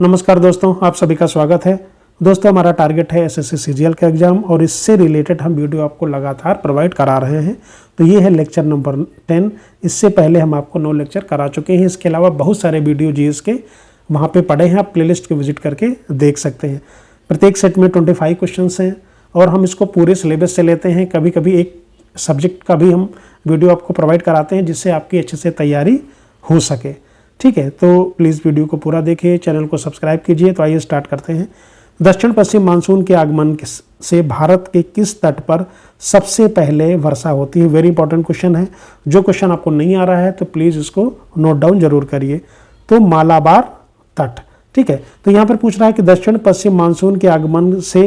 नमस्कार दोस्तों, आप सभी का स्वागत है। दोस्तों, हमारा टारगेट है एसएससी सीजीएल का एग्जाम और इससे रिलेटेड हम वीडियो आपको लगातार प्रोवाइड करा रहे हैं। तो ये है लेक्चर नंबर 10। इससे पहले हम आपको 9 लेक्चर करा चुके हैं। इसके अलावा बहुत सारे वीडियो जीएस के वहाँ पे पड़े हैं, आप प्लेलिस्ट को विजिट करके देख सकते हैं। प्रत्येक सेट में 25 क्वेश्चन हैं और हम इसको पूरे सिलेबस से लेते हैं। कभी कभी एक सब्जेक्ट का भी हम वीडियो आपको प्रोवाइड कराते हैं जिससे आपकी अच्छे से तैयारी हो सके। ठीक है, तो प्लीज़ वीडियो को पूरा देखिए, चैनल को सब्सक्राइब कीजिए। तो आइए स्टार्ट करते हैं। दक्षिण पश्चिम मानसून के आगमन से भारत के किस तट पर सबसे पहले वर्षा होती है? वेरी इंपॉर्टेंट क्वेश्चन है। जो क्वेश्चन आपको नहीं आ रहा है तो प्लीज़ इसको नोट डाउन जरूर करिए। तो मालाबार तट, ठीक है। तो यहाँ पर पूछ रहा है कि दक्षिण पश्चिम मानसून के आगमन से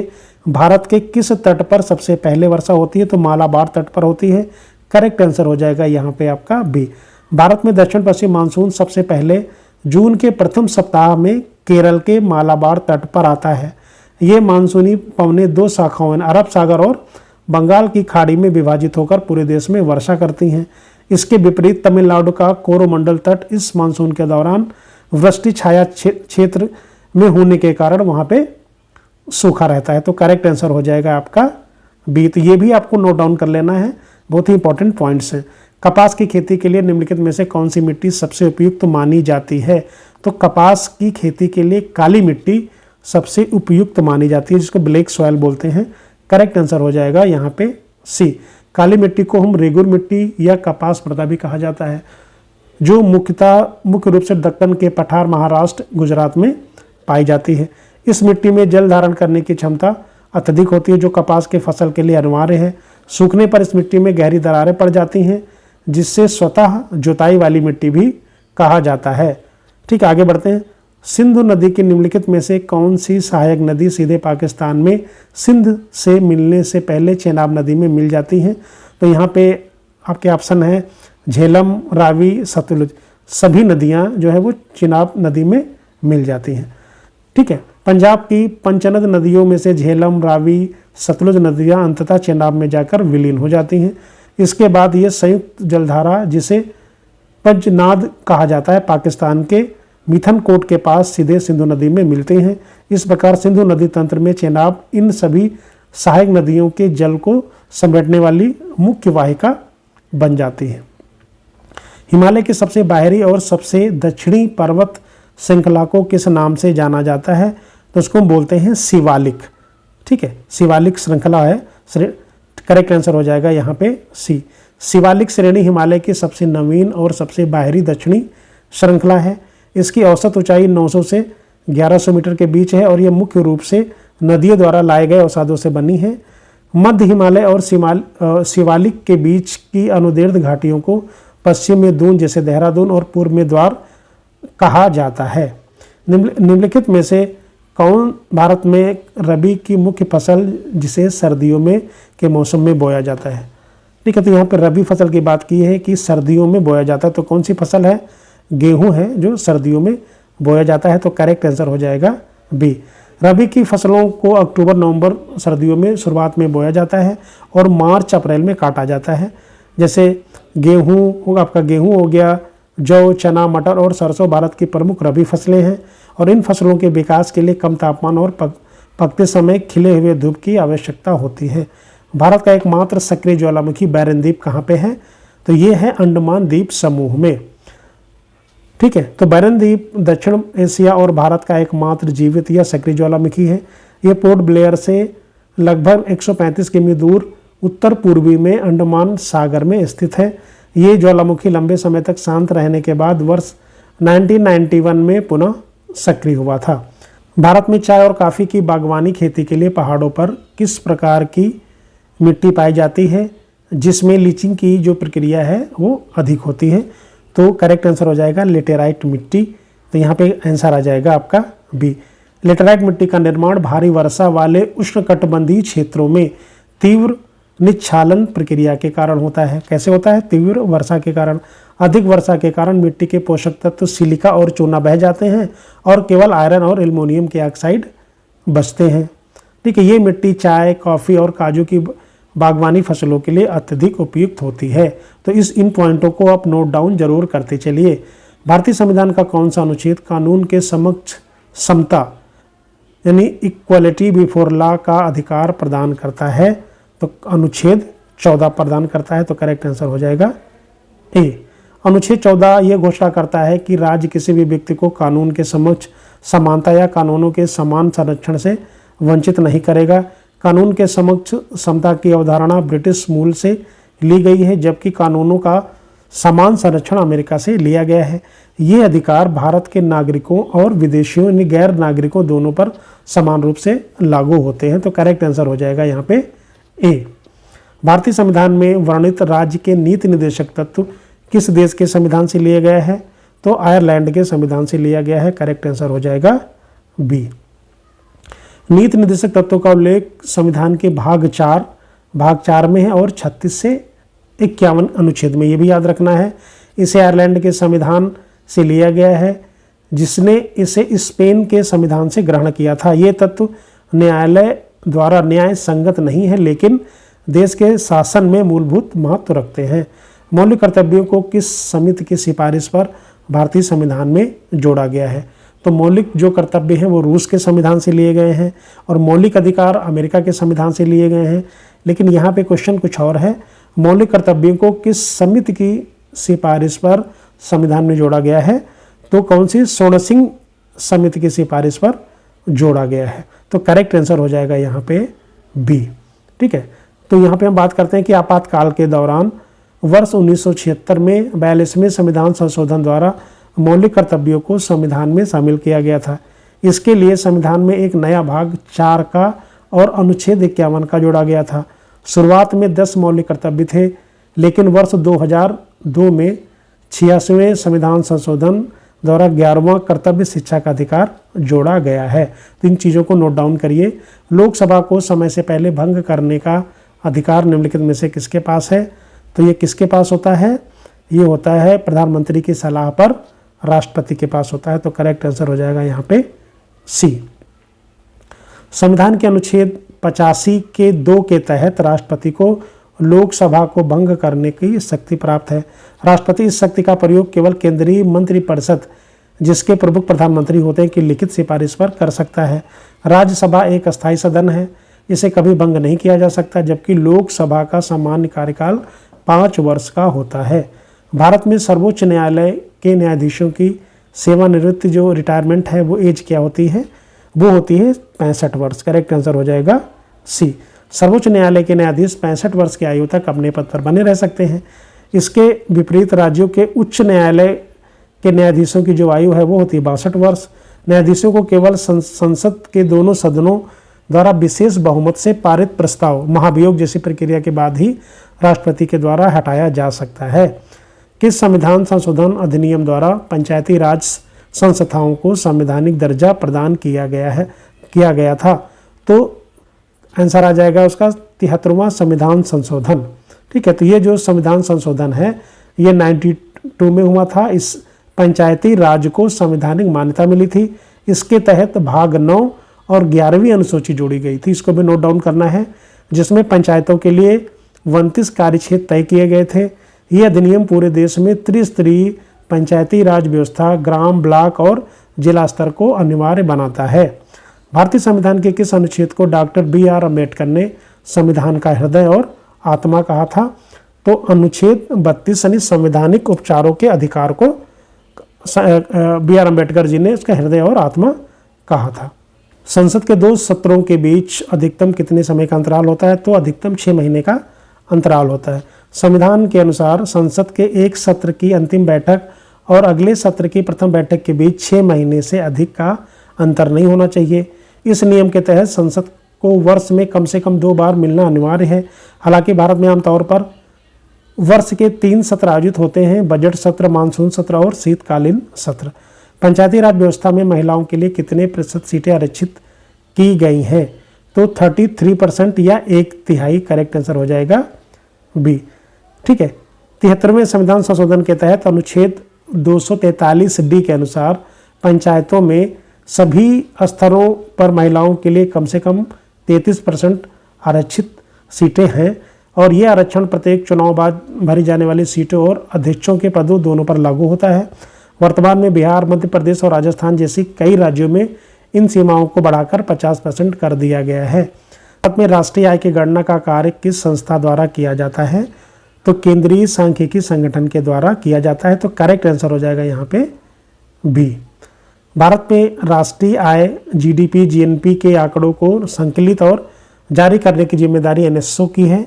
भारत के किस तट पर सबसे पहले वर्षा होती है? तो मालाबार तट पर होती है। करेक्ट आंसर हो जाएगा यहाँ पे आपका बी। भारत में दक्षिण पश्चिम मानसून सबसे पहले जून के प्रथम सप्ताह में केरल के मालाबार तट पर आता है। ये मानसूनी पवनें 2 शाखाओं अरब सागर और बंगाल की खाड़ी में विभाजित होकर पूरे देश में वर्षा करती हैं। इसके विपरीत तमिलनाडु का कोरोमंडल तट इस मानसून के दौरान वृष्टि छाया क्षेत्र में होने के कारण वहाँ पे सूखा रहता है। तो करेक्ट आंसर हो जाएगा आपका बी। तो ये भी आपको नोट डाउन कर लेना है, बहुत ही इंपॉर्टेंट पॉइंट्स हैं। कपास की खेती के लिए निम्नलिखित में से कौन सी मिट्टी सबसे उपयुक्त मानी जाती है? तो कपास की खेती के लिए काली मिट्टी सबसे उपयुक्त मानी जाती है, जिसको ब्लैक सॉइल बोलते हैं। करेक्ट आंसर हो जाएगा यहाँ पे सी। काली मिट्टी को हम रेगुर मिट्टी या कपास मृदा भी कहा जाता है, जो मुख्य रूप से दक्कन के पठार, महाराष्ट्र, गुजरात में पाई जाती है। इस मिट्टी में जल धारण करने की क्षमता अत्यधिक होती है, जो कपास के फसल के लिए अनिवार्य है। सूखने पर इस मिट्टी में गहरी दरारें पड़ जाती हैं, जिससे स्वतः जुताई वाली मिट्टी भी कहा जाता है। ठीक, आगे बढ़ते हैं। सिंधु नदी की निम्नलिखित में से कौन सी सहायक नदी सीधे पाकिस्तान में सिंध से मिलने से पहले चेनाब नदी में मिल जाती हैं? तो यहाँ पे आपके ऑप्शन है झेलम, रावी, सतलुज। सभी नदियाँ जो है वो चेनाब नदी में मिल जाती हैं। ठीक है, पंजाब की पंचनद नदियों में से झेलम, रावी, सतलुज नदियाँ अंततः चेनाब में जाकर विलीन हो जाती हैं। इसके बाद ये संयुक्त जलधारा, जिसे पंचनाद कहा जाता है, पाकिस्तान के मिथनकोट के पास सीधे सिंधु नदी में मिलते हैं। इस प्रकार सिंधु नदी तंत्र में चेनाब इन सभी सहायक नदियों के जल को समेटने वाली मुख्य वाहिका बन जाती है। हिमालय के सबसे बाहरी और सबसे दक्षिणी पर्वत श्रृंखला को किस नाम से जाना जाता है? तो उसको हम बोलते हैं शिवालिक। ठीक है, शिवालिक श्रृंखला है। करेक्ट आंसर हो जाएगा यहाँ पे सी। शिवालिक श्रेणी हिमालय की सबसे नवीन और सबसे बाहरी दक्षिणी श्रृंखला है। इसकी औसत ऊंचाई 900 से 1100 मीटर के बीच है और यह मुख्य रूप से नदियों द्वारा लाए गए अवसादों से बनी है। मध्य हिमालय और शिवालिक के बीच की अनुदैर्ध्य घाटियों को पश्चिम में दून जैसे देहरादून और पूर्व में द्वार कहा जाता है। निम्नलिखित में से कौन भारत में रबी की मुख्य फसल जिसे सर्दियों में के मौसम में बोया जाता है? ठीक है, तो यहाँ पर रबी फसल की बात की है कि सर्दियों में बोया जाता है। तो कौन सी फसल है? गेहूं है, जो सर्दियों में बोया जाता है। तो करेक्ट आंसर हो जाएगा बी। रबी की फसलों को अक्टूबर नवंबर सर्दियों में शुरुआत में बोया जाता है और मार्च अप्रैल में काटा जाता है। जैसे गेहूँ आपका गेहूँ हो गया, जौ, चना, मटर और सरसों भारत की प्रमुख रबी फसलें हैं और इन फसलों के विकास के लिए कम तापमान और पकते समय खिले हुए धूप की आवश्यकता होती है। भारत का एकमात्र सक्रिय ज्वालामुखी बैरन द्वीप कहाँ पे है? तो ये है अंडमान द्वीप समूह में। ठीक है, तो बैरन द्वीप दक्षिण एशिया और भारत का एकमात्र जीवित या सक्रिय ज्वालामुखी है। ये पोर्ट ब्लेयर से लगभग 135 किमी दूर उत्तर पूर्वी में अंडमान सागर में स्थित है। ये ज्वालामुखी लंबे समय तक शांत रहने के बाद वर्ष 1991 में पुनः सक्रिय हुआ था। भारत में चाय और कॉफ़ी की बागवानी खेती के लिए पहाड़ों पर किस प्रकार की मिट्टी पाई जाती है, जिसमें लीचिंग की जो प्रक्रिया है वो अधिक होती है? तो करेक्ट आंसर हो जाएगा लेटेराइट मिट्टी। तो यहाँ पे आंसर आ जाएगा आपका बी। लेटेराइट मिट्टी का निर्माण भारी वर्षा वाले उष्णकटिबंधीय क्षेत्रों में तीव्र निच्छालन प्रक्रिया के कारण होता है। कैसे होता है? तीव्र वर्षा के कारण। अधिक वर्षा के कारण मिट्टी के पोषक तत्व सिलिका और चूना बह जाते हैं और केवल आयरन और एल्युमिनियम के ऑक्साइड बचते हैं। ठीक है, ये मिट्टी चाय, कॉफ़ी और काजू की बागवानी फसलों के लिए अत्यधिक उपयुक्त होती है। तो इन पॉइंटों को आप नोट डाउन जरूर करते चलिए। भारतीय संविधान का कौन सा अनुच्छेद कानून के समक्ष समता यानी इक्वलिटी बिफोर लॉ का अधिकार प्रदान करता है, तो अनुच्छेद 14 प्रदान करता है, तो करेक्ट आंसर हो जाएगा ए। अनुच्छेद 14 ये घोषणा करता है कि राज्य किसी भी व्यक्ति को कानून के समक्ष समानता या कानूनों के समान संरक्षण से वंचित नहीं करेगा। कानून के समक्ष समता की अवधारणा ब्रिटिश मूल से ली गई है, जबकि कानूनों का समान संरक्षण अमेरिका से लिया गया है। ये अधिकार भारत के नागरिकों और विदेशियों यानी गैर नागरिकों दोनों पर समान रूप से लागू होते हैं, तो करेक्ट आंसर हो जाएगा यहाँ पे ए। भारतीय संविधान में वर्णित राज्य के नीति निर्देशक तत्व किस देश के संविधान से लिया गया है, तो आयरलैंड के संविधान से लिया गया है, करेक्ट आंसर हो जाएगा बी। नीति निर्देशक तत्वों का उल्लेख संविधान के भाग 4 में है और 36 से 51 अनुच्छेद में, ये भी याद रखना है। इसे आयरलैंड के संविधान से लिया गया है, जिसने इसे स्पेन के संविधान से ग्रहण किया था। ये तत्व न्यायालय द्वारा न्याय संगत नहीं है, लेकिन देश के शासन में मूलभूत महत्व रखते हैं। मौलिक कर्तव्यों को किस समिति की सिफारिश पर भारतीय संविधान में जोड़ा गया है, तो मौलिक जो कर्तव्य हैं वो रूस के संविधान से लिए गए हैं और मौलिक अधिकार अमेरिका के संविधान से लिए गए हैं। लेकिन यहाँ पे क्वेश्चन कुछ और है, मौलिक कर्तव्यों को किस समिति की सिफारिश पर संविधान में जोड़ा गया है, तो कौन सी सोनसिंग समिति की सिफारिश पर जोड़ा गया है, तो करेक्ट आंसर हो जाएगा यहाँ पे बी। ठीक है, तो यहाँ पे हम बात करते हैं कि आपातकाल के दौरान वर्ष 1976 में 42वें संविधान संशोधन द्वारा मौलिक कर्तव्यों को संविधान में शामिल किया गया था। इसके लिए संविधान में एक नया भाग 4 का और अनुच्छेद 51 का जोड़ा गया था। शुरुआत में 10 मौलिक कर्तव्य थे, लेकिन वर्ष 2002 में 86वें संविधान संशोधन द्वारा 11वां कर्तव्य शिक्षा का अधिकार जोड़ा गया है। तो इन चीज़ों को नोट डाउन करिए। लोकसभा को समय से पहले भंग करने का अधिकार निम्नलिखित में से किसके पास है, तो ये किसके पास होता है, ये होता है प्रधानमंत्री की सलाह पर राष्ट्रपति के पास होता है, तो करेक्ट आंसर हो जाएगा यहाँ पे सी। संविधान के अनुच्छेद 85 के 2 के तहत राष्ट्रपति को लोकसभा को भंग करने की शक्ति प्राप्त है। राष्ट्रपति इस शक्ति का प्रयोग केवल केंद्रीय मंत्रिपरिषद, जिसके प्रमुख प्रधानमंत्री होते हैं, की लिखित सिफारिश पर कर सकता है। राज्यसभा एक अस्थायी सदन है, इसे कभी भंग नहीं किया जा सकता, जबकि लोकसभा का सामान्य कार्यकाल 5 वर्ष का होता है। भारत में सर्वोच्च न्यायालय के न्यायाधीशों की सेवानिवृत्ति जो रिटायरमेंट है वो एज क्या होती है, वो होती है 65 वर्ष, करेक्ट आंसर हो जाएगा सी। सर्वोच्च न्यायालय के न्यायाधीश 65 वर्ष की आयु तक अपने पद पर बने रह सकते हैं। इसके विपरीत राज्यों के उच्च न्यायालय के न्यायाधीशों की जो आयु है वो होती है 62 वर्ष। न्यायाधीशों को केवल संसद के दोनों सदनों द्वारा विशेष बहुमत से पारित प्रस्ताव महाभियोग जैसी प्रक्रिया के बाद ही राष्ट्रपति के द्वारा हटाया जा सकता है। किस संविधान संशोधन अधिनियम द्वारा पंचायती राज संस्थाओं को संवैधानिक दर्जा प्रदान किया गया था, तो आंसर आ जाएगा उसका 73वां संविधान संशोधन। ठीक है, तो ये जो संविधान संशोधन है ये 92 में हुआ था। इस पंचायती राज को संवैधानिक मान्यता मिली थी। इसके तहत भाग 9 और 11वीं अनुसूची जोड़ी गई थी, इसको भी नोट डाउन करना है, जिसमें पंचायतों के लिए 29 कार्यक्षेत्र तय किए गए थे। ये अधिनियम पूरे देश में त्रिस्तरीय पंचायती राज व्यवस्था ग्राम, ब्लॉक और जिला स्तर को अनिवार्य बनाता है। भारतीय संविधान के किस अनुच्छेद को डॉक्टर BR अम्बेडकर ने संविधान का हृदय और आत्मा कहा था, तो अनुच्छेद 32 यानी संवैधानिक उपचारों के अधिकार को BR अम्बेडकर जी ने उसका हृदय और आत्मा कहा था। संसद के 2 सत्रों के बीच अधिकतम कितने समय का अंतराल होता है, तो अधिकतम 6 महीने का अंतराल होता है। संविधान के अनुसार संसद के एक सत्र की अंतिम बैठक और अगले सत्र की प्रथम बैठक के बीच 6 महीने से अधिक का अंतर नहीं होना चाहिए। इस नियम के तहत संसद को वर्ष में कम से कम 2 बार मिलना अनिवार्य है। हालांकि भारत में आमतौर पर वर्ष के 3 सत्र आयोजित होते हैं, बजट सत्र, मानसून सत्र और शीतकालीन सत्र। पंचायती राज व्यवस्था में महिलाओं के लिए कितने प्रतिशत सीटें आरक्षित की गई हैं, तो 33% या 1/3, करेक्ट आंसर हो जाएगा बी। ठीक है, 73वें संविधान संशोधन के तहत अनुच्छेद 243D के अनुसार पंचायतों में सभी स्तरों पर महिलाओं के लिए कम से कम 33% आरक्षित सीटें हैं और ये आरक्षण प्रत्येक चुनाव बाद भरी जाने वाली सीटों और अध्यक्षों के पदों दोनों पर लागू होता है। वर्तमान में बिहार, मध्य प्रदेश और राजस्थान जैसी कई राज्यों में इन सीमाओं को बढ़ाकर 50% कर दिया गया है। भारत में राष्ट्रीय आय की गणना का कार्य किस संस्था द्वारा किया जाता है? तो केंद्रीय सांख्यिकी संगठन के द्वारा किया जाता है। तो करेक्ट आंसर हो जाएगा यहाँ पे बी। भारत में राष्ट्रीय आय, जीडीपी, जीएनपी के आंकड़ों को संकलित और जारी करने की जिम्मेदारी एनएसओ की है।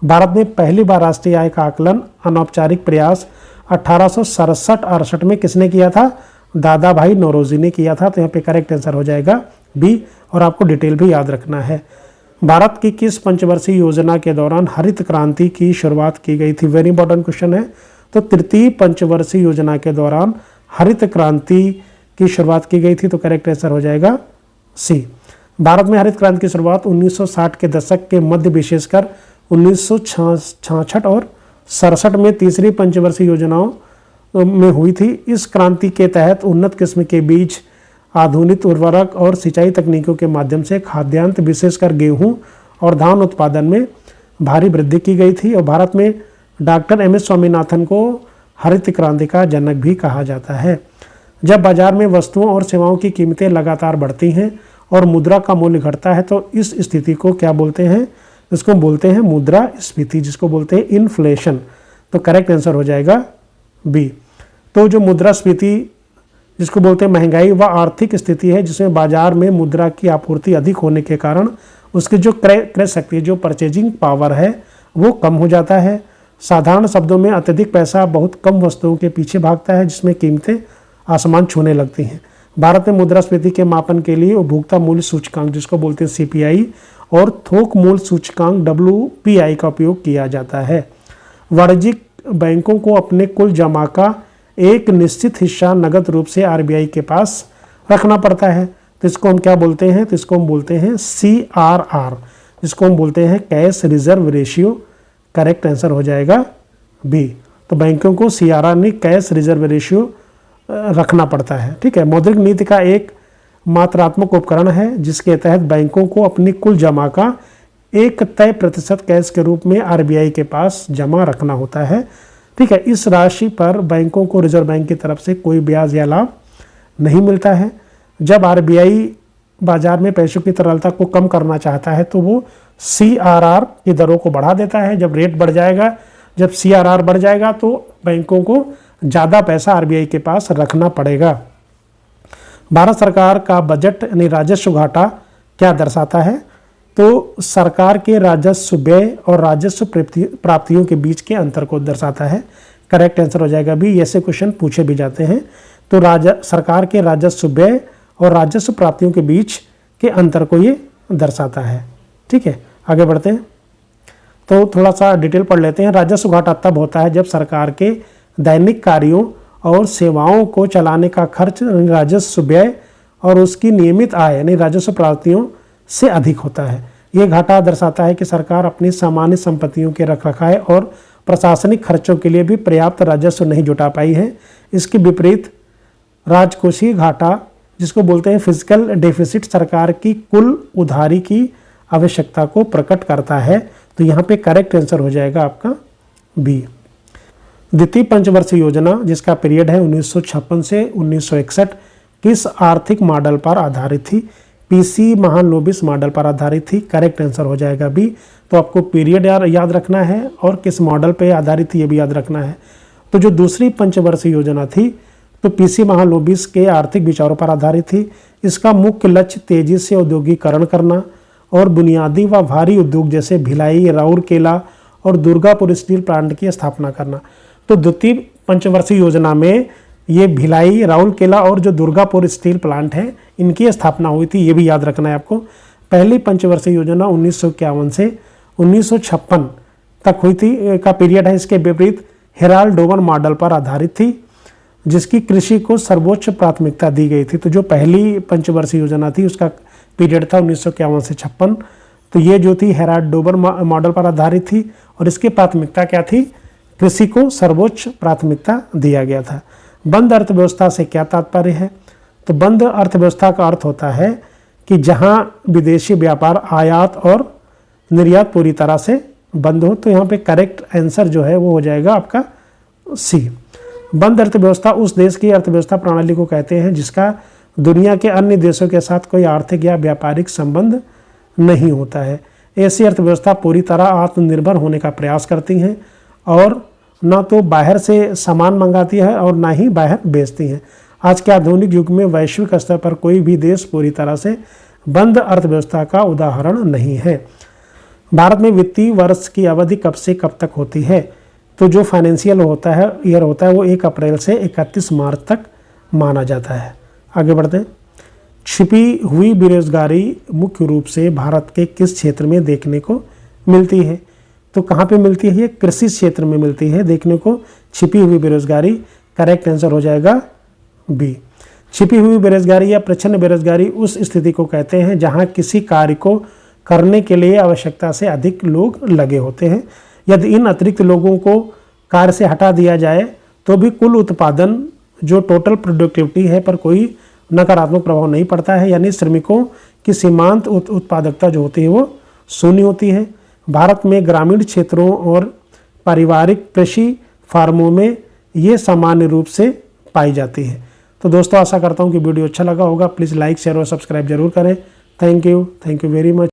भारत में पहली बार राष्ट्रीय आय का आकलन अनौपचारिक प्रयास 1867-68 में किसने किया था? दादा भाई नौरोजी ने किया था। तो यहाँ पे करेक्ट आंसर हो जाएगा बी। और आपको डिटेल भी याद रखना है। भारत की किस पंचवर्षीय योजना के दौरान हरित क्रांति की शुरुआत की गई थी? वेरी इंपॉर्टेंट क्वेश्चन है। तो तृतीय पंचवर्षीय योजना के दौरान हरित क्रांति की शुरुआत की गई थी। तो करेक्ट आंसर हो जाएगा सी। भारत में हरित क्रांति की शुरुआत 1960 के दशक के मध्य विशेषकर 1966 और 67 में तीसरी पंचवर्षीय योजनाओं में हुई थी। इस क्रांति के तहत उन्नत किस्म के बीज, आधुनिक उर्वरक और सिंचाई तकनीकों के माध्यम से खाद्यान्न विशेषकर गेहूं और धान उत्पादन में भारी वृद्धि की गई थी। और भारत में डॉक्टर एम.एस. स्वामीनाथन को हरित क्रांति का जनक भी कहा जाता है। जब बाजार में वस्तुओं और सेवाओं की कीमतें लगातार बढ़ती हैं और मुद्रा का मूल्य घटता है तो इस स्थिति को क्या बोलते हैं? इसको बोलते हैं मुद्रास्फीति, जिसको बोलते हैं इन्फ्लेशन। तो करेक्ट आंसर हो जाएगा बी। तो जो मुद्रास्फीति जिसको बोलते हैं महंगाई, वह आर्थिक स्थिति है जिसमें बाजार में मुद्रा की आपूर्ति अधिक होने के कारण उसकी जो क्रय शक्ति, जो परचेजिंग पावर है, वो कम हो जाता है। साधारण शब्दों में अत्यधिक पैसा बहुत कम वस्तुओं के पीछे भागता है जिसमें कीमतें आसमान छूने लगती हैं। भारत में मुद्रास्फीति के मापन के लिए उपभोक्ता मूल्य सूचकांक, जिसको बोलते हैं सीपीआई, और थोक मूल्य सूचकांक डब्ल्यूपीआई का उपयोग किया जाता है। वाणिज्यिक बैंकों को अपने कुल जमा का एक निश्चित हिस्सा नगद रूप से आरबीआई के पास रखना पड़ता है। तो इसको हम क्या बोलते हैं? तो इसको हम बोलते हैं सीआरआर, जिसको हम बोलते हैं cash reserve ratio. Correct answer हो जाएगा बी। तो बैंकों को सीआरआर ने कैश रिजर्व रेशियो रखना पड़ता है। ठीक है। मौद्रिक नीति का एक मात्रात्मक उपकरण है जिसके तहत बैंकों को अपनी कुल जमा का एक तय प्रतिशत कैश के रूप में आरबीआई के पास जमा रखना होता है। ठीक है। इस राशि पर बैंकों को रिजर्व बैंक की तरफ से कोई ब्याज या लाभ नहीं मिलता है। जब आरबीआई बाजार में पैसों की तरलता को कम करना चाहता है तो वो सीआरआर की दरों को बढ़ा देता है। जब रेट बढ़ जाएगा, जब सीआरआर बढ़ जाएगा तो बैंकों को ज़्यादा पैसा आरबीआई के पास रखना पड़ेगा। भारत सरकार का बजट यानी राजस्व घाटा क्या दर्शाता है? तो सरकार के राजस्व व्यय और राजस्व प्राप्तियों के बीच के अंतर को दर्शाता है। करेक्ट आंसर हो जाएगा भी। ऐसे क्वेश्चन पूछे भी जाते हैं। तो सरकार के राजस्व व्यय और राजस्व प्राप्तियों के बीच के अंतर को ये दर्शाता है। ठीक है। आगे बढ़ते हैं तो थोड़ा सा डिटेल पढ़ लेते हैं। राजस्व घाटा तब होता है जब सरकार के दैनिक कार्यों और सेवाओं को चलाने का खर्च राजस्व व्यय और उसकी नियमित आय यानी राजस्व प्राप्तियों से अधिक होता है। ये घाटा दर्शाता है कि सरकार अपनी सामान्य संपत्तियों के रखरखाव और प्रशासनिक खर्चों के लिए भी पर्याप्त राजस्व नहीं जुटा पाई है। इसके विपरीत राजकोषीय घाटा, जिसको बोलते हैं फिजिकल डेफिसिट, सरकार की कुल उधारी की आवश्यकता को प्रकट करता है। तो यहाँ पे करेक्ट आंसर हो जाएगा आपका बी। द्वितीय पंचवर्षीय योजना जिसका पीरियड है 1956 से 1961 किस आर्थिक मॉडल पर आधारित थी? पीसी महालनोबिस मॉडल पर आधारित थी। करेक्ट आंसर हो जाएगा बी। तो आपको पीरियड याद रखना है और किस मॉडल पे आधारित थी ये भी याद रखना है। तो जो दूसरी पंचवर्षीय योजना थी तो पीसी महालनोबिस के आर्थिक विचारों पर आधारित थी। इसका मुख्य लक्ष्य तेजी से औद्योगिकरण करना और बुनियादी व भारी उद्योग जैसे भिलाई, राउरकेला और दुर्गापुर स्टील प्लांट की स्थापना करना। तो द्वितीय पंचवर्षीय योजना में ये भिलाई, राउरकेला और जो दुर्गापुर स्टील प्लांट है इनकी स्थापना हुई थी। ये भी याद रखना है आपको। पहली पंचवर्षीय योजना 1951 से 1956 तक हुई थी का पीरियड है। इसके विपरीत हेराल्ड डोवर मॉडल पर आधारित थी जिसकी कृषि को सर्वोच्च प्राथमिकता दी गई थी। तो जो पहली पंचवर्षीय योजना थी उसका पीरियड था 1951 से 56। तो ये जो थी हेराल्ड डोवर मॉडल पर आधारित थी और इसकी प्राथमिकता क्या थी? कृषि को सर्वोच्च प्राथमिकता दिया गया था। बंद अर्थव्यवस्था से क्या तात्पर्य है? तो बंद अर्थव्यवस्था का अर्थ होता है कि जहां विदेशी व्यापार, आयात और निर्यात पूरी तरह से बंद हो। तो यहाँ पे करेक्ट आंसर जो है वो हो जाएगा आपका सी। बंद अर्थव्यवस्था उस देश की अर्थव्यवस्था प्रणाली को कहते हैं जिसका दुनिया के अन्य देशों के साथ कोई आर्थिक या व्यापारिक संबंध नहीं होता है। ऐसी अर्थव्यवस्था पूरी तरह आत्मनिर्भर होने का प्रयास करती हैं और न तो बाहर से सामान मंगाती है और ना ही बाहर बेचती हैं। आज के आधुनिक युग में वैश्विक स्तर पर कोई भी देश पूरी तरह से बंद अर्थव्यवस्था का उदाहरण नहीं है। भारत में वित्तीय वर्ष की अवधि कब से कब तक होती है? तो जो फाइनेंशियल ईयर होता है वो 1 अप्रैल से 31 मार्च तक माना जाता है। आगे बढ़ते हैं। छिपी हुई बेरोजगारी मुख्य रूप से भारत के किस क्षेत्र में देखने को मिलती है? तो कहाँ पे मिलती है? ये कृषि क्षेत्र में मिलती है देखने को छिपी हुई बेरोजगारी। करेक्ट आंसर हो जाएगा बी। छिपी हुई बेरोजगारी या प्रच्छन्न बेरोजगारी उस स्थिति को कहते हैं जहां किसी कार्य को करने के लिए आवश्यकता से अधिक लोग लगे होते हैं। यदि इन अतिरिक्त लोगों को कार्य से हटा दिया जाए तो भी कुल उत्पादन जो टोटल प्रोडक्टिविटी है पर कोई नकारात्मक प्रभाव नहीं पड़ता है, यानी श्रमिकों की सीमांत उत्पादकता जो होती है वो शून्य होती है। भारत में ग्रामीण क्षेत्रों और पारिवारिक कृषि फार्मों में ये सामान्य रूप से पाई जाती है। तो दोस्तों आशा करता हूँ कि वीडियो अच्छा लगा होगा। प्लीज़ लाइक शेयर और सब्सक्राइब जरूर करें। Thank you very much.